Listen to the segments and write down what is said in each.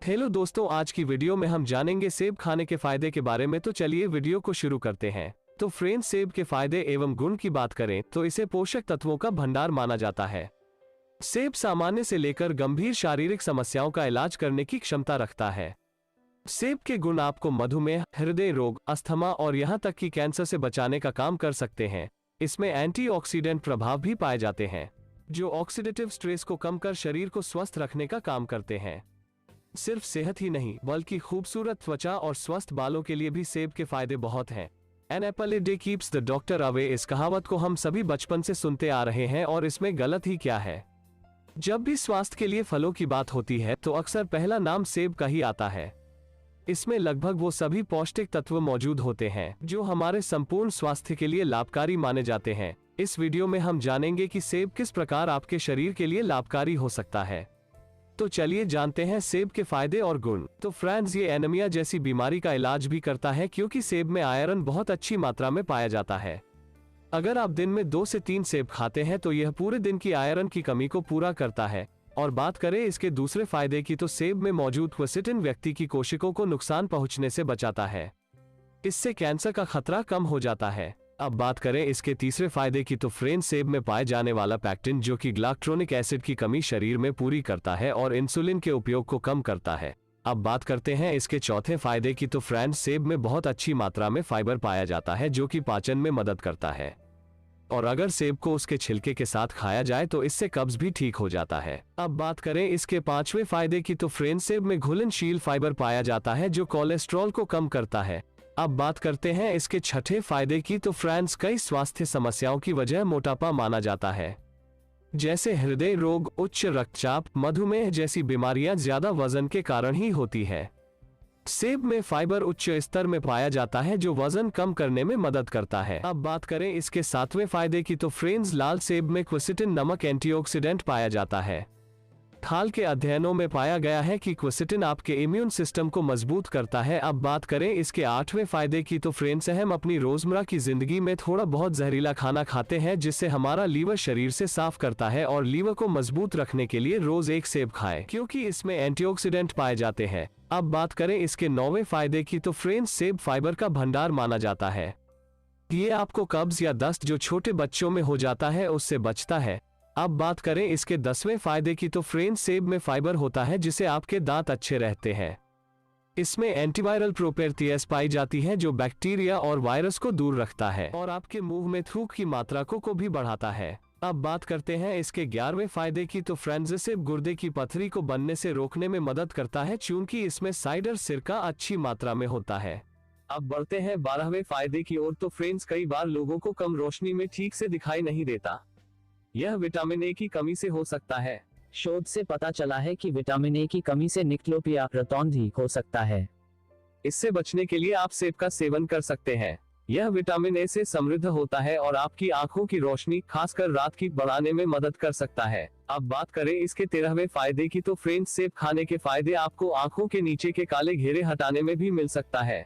Hello दोस्तों, आज की वीडियो में हम जानेंगे सेब खाने के फायदे के बारे में। तो चलिए वीडियो को शुरू करते हैं। तो फ्रेंड्स, सेब के फायदे एवं गुण की बात करें तो इसे पोषक तत्वों का भंडार माना जाता है। सेब सामान्य से लेकर गंभीर शारीरिक समस्याओं का इलाज करने की क्षमता रखता है। सेब के गुण आपको मधुमेह, हृदय रोग, अस्थमा और यहाँ तक कि कैंसर से बचाने का काम कर सकते हैं। इसमें एंटीऑक्सीडेंट प्रभाव भी पाए जाते हैं, जो ऑक्सीडेटिव स्ट्रेस को कम कर शरीर को स्वस्थ रखने का काम करते हैं। सिर्फ सेहत ही नहीं, बल्कि खूबसूरत त्वचा और स्वस्थ बालों के लिए भी सेब के फायदे बहुत हैं। An apple a day keeps the doctor away, इस कहावत को हम सभी बचपन से सुनते आ रहे हैं और इसमें गलत ही क्या है। जब भी स्वास्थ्य के लिए फलों की बात होती है तो अक्सर पहला नाम सेब का ही आता है। इसमें लगभग वो सभी पौष्टिक तत्व मौजूद होते हैं जो हमारे संपूर्ण स्वास्थ्य के लिए लाभकारी माने जाते हैं। इस वीडियो में हम जानेंगे कि सेब किस प्रकार आपके शरीर के लिए लाभकारी हो सकता है। तो चलिए जानते हैं सेब के फायदे और गुण। तो फ्रेंड्स, ये एनीमिया जैसी बीमारी का इलाज भी करता है क्योंकि सेब में आयरन बहुत अच्छी मात्रा में पाया जाता है। अगर आप दिन में 2 से 3 सेब खाते हैं तो यह पूरे दिन की आयरन की कमी को पूरा करता है। और बात करें इसके दूसरे फायदे की तो सेब में मौजूद क्विसिटिन व्यक्ति की कोशिकाओं को नुकसान पहुंचने से बचाता है। इससे कैंसर का खतरा कम हो जाता है। अब बात करें इसके तीसरे फायदे की तो फ्रेंड्स, सेब में पाए जाने वाला पैक्टिन जो कि ग्लाइकोलिक एसिड की कमी शरीर में पूरी करता है और इंसुलिन के उपयोग को कम करता है। अब बात करते हैं इसके चौथे फायदे की तो फ्रेंड्स, सेब में बहुत अच्छी मात्रा में फाइबर पाया जाता है जो कि पाचन में मदद करता है। और अगर सेब को उसके छिलके के साथ खाया जाए तो इससे कब्ज भी ठीक हो जाता है। अब बात करें इसके पांचवें फायदे की तो फ्रेंड्स, सेब में घुलनशील फाइबर पाया जाता है जो कोलेस्ट्रॉल को कम करता है। अब बात करते हैं इसके छठे फायदे की तो फ्रेंड्स, कई स्वास्थ्य समस्याओं की वजह मोटापा माना जाता है, जैसे हृदय रोग, उच्च रक्तचाप, मधुमेह जैसी बीमारियां ज्यादा वजन के कारण ही होती है। सेब में फाइबर उच्च स्तर में पाया जाता है जो वजन कम करने में मदद करता है। अब बात करें इसके सातवें फायदे की तो फ्रेंड्स, लाल सेब में क्विसिटिन नामक एंटीऑक्सीडेंट पाया जाता है। हाल के अध्ययनों में पाया गया है कि क्विसिटिन आपके इम्यून सिस्टम को मजबूत करता है। अब बात करें इसके आठवें फायदे की तो फ्रेंड्स, हम अपनी रोजमर्रा की जिंदगी में थोड़ा बहुत जहरीला खाना खाते हैं जिससे हमारा लीवर शरीर से साफ करता है। और लीवर को मजबूत रखने के लिए रोज एक सेब खाएं क्योंकि इसमें एंटीऑक्सीडेंट पाए जाते हैं। अब बात करें इसके 9वें फायदे की तो फ्रेंड्स, सेब फाइबर का भंडार माना जाता है। ये आपको कब्ज या दस्त जो छोटे बच्चों में हो जाता है उससे बचता है। अब बात करें इसके 10वें फायदे की तो फ्रेंड्स, सेब में फाइबर होता है जिससे आपके दांत अच्छे रहते हैं। इसमें एंटीवायरल प्रॉपर्टीज पाई जाती है जो बैक्टीरिया और वायरस को दूर रखता है और आपके मुंह में थूक की मात्रा को भी बढ़ाता है। अब बात करते हैं इसके 11वें फायदे की तो फ्रेंड्स, सेब गुर्दे की पथरी को बनने से रोकने में मदद करता है क्योंकि इसमें साइडर सिरका अच्छी मात्रा में होता है। अब बढ़ते हैं 12वें फायदे की ओर। तो फ्रेंड्स, कई बार लोगों को कम रोशनी में ठीक से दिखाई नहीं देता। यह विटामिन ए की कमी से हो सकता है। शोध से पता चला है कि विटामिन ए की कमी से निक्लोपिया रतौंधी हो सकता है। इससे बचने के लिए आप सेब का सेवन कर सकते हैं। यह विटामिन ए से समृद्ध होता है और आपकी आंखों की रोशनी, खासकर रात की, बढ़ाने में मदद कर सकता है। अब बात करें इसके 13वें फायदे की तो फ्रेंड्स, सेब खाने के फायदे आपको आंखों के नीचे के काले घेरे हटाने में भी मिल सकता है।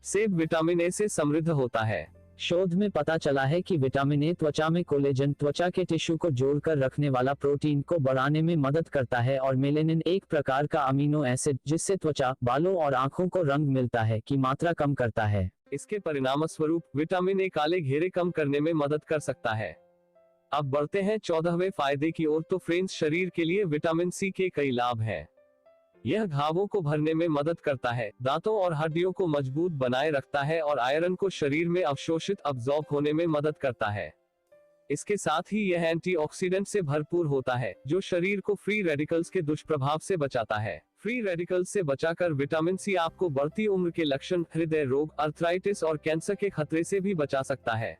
सेब विटामिन ए से समृद्ध होता है। शोध में पता चला है कि विटामिन ए त्वचा में कोलेजन, त्वचा के टिश्यू को जोड़कर रखने वाला प्रोटीन को बढ़ाने में मदद करता है और मेलेनिन, एक प्रकार का अमीनो एसिड जिससे त्वचा, बालों और आंखों को रंग मिलता है, की मात्रा कम करता है। इसके परिणामस्वरूप विटामिन ए काले घेरे कम करने में मदद कर सकता है। अब बढ़ते हैं 14वें फायदे की ओर। तो फ्रेंड्स, शरीर के लिए विटामिन सी के कई लाभ हैं। यह घावों को भरने में मदद करता है, दांतों और हड्डियों को मजबूत बनाए रखता है और आयरन को शरीर में अवशोषित अब्जॉर्ब होने में मदद करता है। इसके साथ ही यह एंटीऑक्सीडेंट से भरपूर होता है जो शरीर को फ्री रेडिकल्स के दुष्प्रभाव से बचाता है। फ्री रेडिकल्स से बचाकर विटामिन सी आपको बढ़ती उम्र के लक्षण, हृदय रोग, अर्थराइटिस और कैंसर के खतरे से भी बचा सकता है।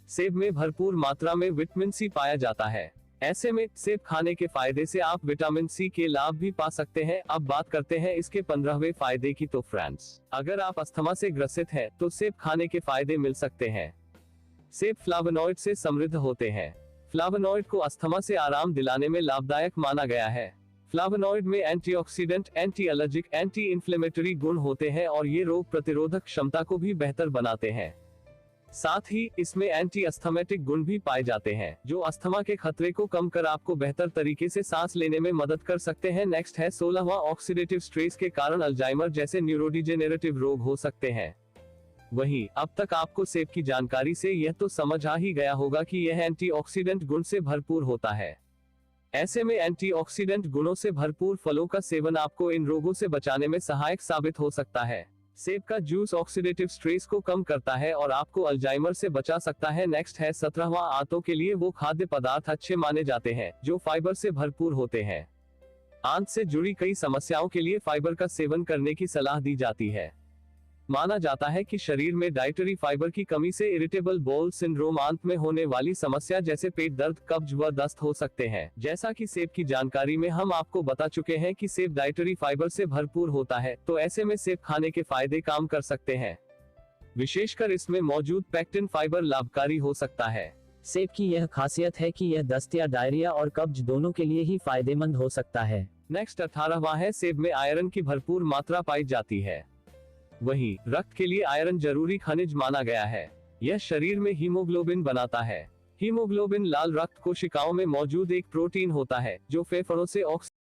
सेब में भरपूर मात्रा में विटामिन सी पाया जाता है। ऐसे में सेब खाने के फायदे से आप विटामिन सी के लाभ भी पा सकते हैं। अब बात करते हैं इसके 15वें फायदे की तो फ्रेंड्स, अगर आप अस्थमा से ग्रसित हैं तो सेब खाने के फायदे मिल सकते हैं। सेब फ्लावोनॉइड से समृद्ध होते हैं। फ्लावोनॉइड को अस्थमा से आराम दिलाने में लाभदायक माना गया है। फ्लावोनॉइड में antioxidant, anti allergic, anti inflammatory गुण होते हैं और ये रोग प्रतिरोधक क्षमता को भी बेहतर बनाते हैं। साथ ही इसमें एंटी अस्थमेटिक गुण भी पाए जाते हैं, जो अस्थमा के खतरे को कम कर आपको बेहतर तरीके से सांस लेने में मदद कर सकते हैं। नेक्स्ट है 16वां, ऑक्सीडेटिव स्ट्रेस के कारण अल्जाइमर जैसे न्यूरोडिजेनरेटिव रोग हो सकते हैं। वहीं अब तक आपको सेब की जानकारी से यह तो समझ आ ही गया होगा कि यह एंटीऑक्सीडेंट गुण से भरपूर होता है। ऐसे में एंटीऑक्सीडेंट गुणों से भरपूर फलों का सेवन आपको इन रोगों से बचाने में सहायक साबित हो सकता है। सेब का जूस ऑक्सीडेटिव स्ट्रेस को कम करता है और आपको अल्जाइमर से बचा सकता है। नेक्स्ट है 17वां, आंतों के लिए वो खाद्य पदार्थ अच्छे माने जाते हैं जो फाइबर से भरपूर होते हैं। आंत से जुड़ी कई समस्याओं के लिए फाइबर का सेवन करने की सलाह दी जाती है। माना जाता है कि शरीर में डाइटरी फाइबर की कमी से इरिटेबल बाउल सिंड्रोम, आंत में होने वाली समस्या जैसे पेट दर्द, कब्ज व दस्त हो सकते हैं। जैसा कि सेब की जानकारी में हम आपको बता चुके हैं कि सेब डाइटरी फाइबर से भरपूर होता है, तो ऐसे में सेब खाने के फायदे काम कर सकते हैं। विशेषकर इसमें मौजूद पेक्टिन फाइबर लाभकारी हो सकता है। सेब की यह खासियत है कि यह दस्त या डायरिया और कब्ज दोनों के लिए ही फायदेमंद हो सकता है। नेक्स्ट 18वां है, सेब में आयरन की भरपूर मात्रा पाई जाती है। वहीं रक्त के लिए आयरन जरूरी खनिज माना गया है। यह शरीर में हीमोग्लोबिन बनाता है। हीमोग्लोबिन लाल रक्त कोशिकाओं में मौजूद एक प्रोटीन होता है जो फेफड़ों से ऑक्सीजन